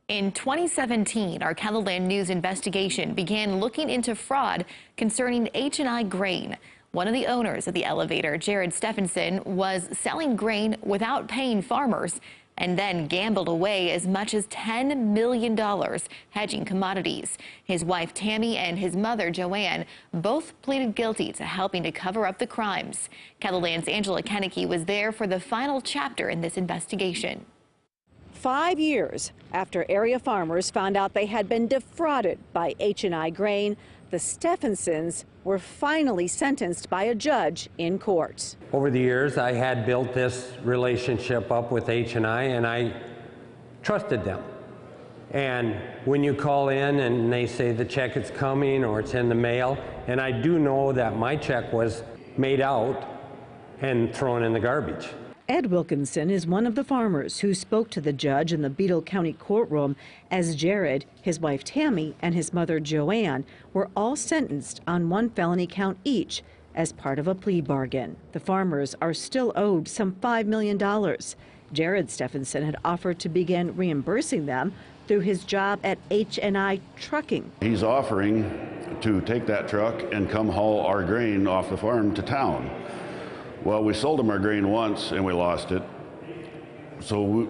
In 2017, our KELOLAND News investigation began looking into fraud concerning H&I Grain. One of the owners of the elevator, Jared Steffensen, was selling grain without paying farmers and then gambled away as much as $10 million hedging commodities. His wife Tammy and his mother Joanne both pleaded guilty to helping to cover up the crimes. KELOLAND's Angela Kennecke was there for the final chapter in this investigation. 5 years after area farmers found out they had been defrauded by H&I Grain, the Steffensens were finally sentenced by a judge in court. Over the years, I had built this relationship up with H&I, and I trusted them. And when you call in and they say the check is coming or it's in the mail, and I do know that my check was made out and thrown in the garbage. Ed Wilkinson is one of the farmers who spoke to the judge in the Beadle County courtroom as Jared, his wife Tammy, and his mother Joanne were all sentenced on one felony count each as part of a plea bargain. The farmers are still owed some $5 million. Jared Steffensen had offered to begin reimbursing them through his job at H&I Trucking. He's offering to take that truck and come haul our grain off the farm to town. Well, we sold him our grain once and we lost it. So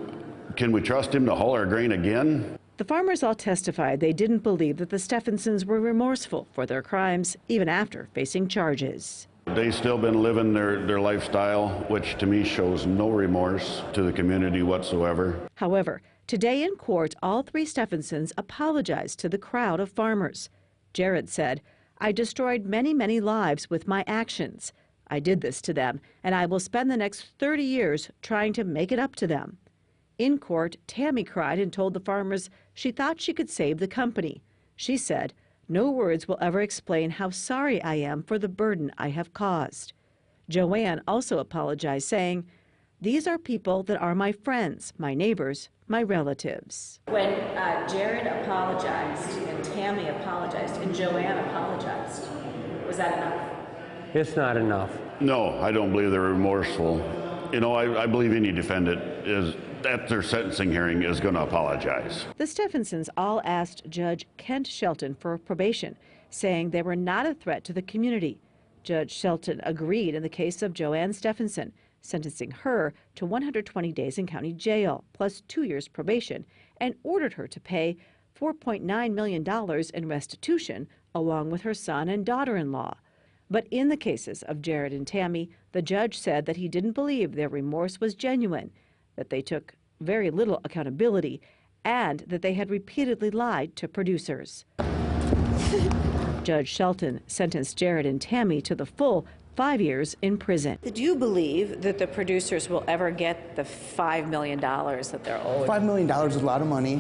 can we trust him to haul our grain again? The farmers all testified they didn't believe that the Steffensens were remorseful for their crimes, even after facing charges. They've still been living their lifestyle, which to me shows no remorse to the community whatsoever. However, today in court, all three Steffensens apologized to the crowd of farmers. Jared said, "I destroyed many lives with my actions. I did this to them, and I will spend the next 30 years trying to make it up to them." In court, Tammy cried and told the farmers she thought she could save the company. She said, "No words will ever explain how sorry I am for the burden I have caused." Joanne also apologized, saying, "These are people that are my friends, my neighbors, my relatives." When Jared apologized and Tammy apologized and Joanne apologized, was that enough? It's not enough. No, I don't believe they're remorseful. You know, I believe any defendant is at their sentencing hearing is going to apologize. The Steffensens all asked Judge Kent Shelton for probation, saying they were not a threat to the community. Judge Shelton agreed in the case of Joanne Steffensen, sentencing her to 120 days in county jail, plus 2 years probation, and ordered her to pay $4.9 million in restitution, along with her son and daughter-in-law. But in the cases of Jared and Tammy, the judge said that he didn't believe their remorse was genuine, that they took very little accountability, and that they had repeatedly lied to producers. Judge Shelton sentenced Jared and Tammy to the full 5 years in prison. Do you believe that the producers will ever get the $5 million that they're owed? $5 million is a lot of money.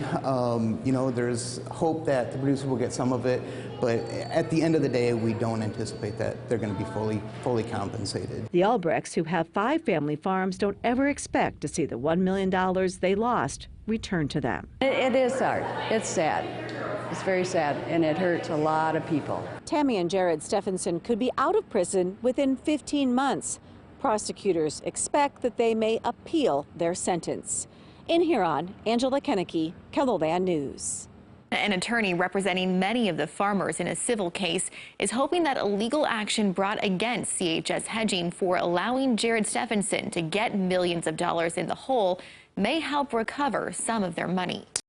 You know, there's hope that the producer will get some of it, but at the end of the day, we don't anticipate that they're going to be fully compensated. The Albrechts, who have 5 family farms, don't ever expect to see the $1 million they lost returned to them. It is hard. It's sad. It's very sad, and it hurts a lot of people. Tammy and Jared Steffensen could be out of prison within 15 months. Prosecutors expect that they may appeal their sentence. In Huron, Angela Kennecke, KELOLAND News. An attorney representing many of the farmers in a civil case is hoping that a legal action brought against CHS Hedging for allowing Jared Steffensen to get millions of dollars in the hole may help recover some of their money.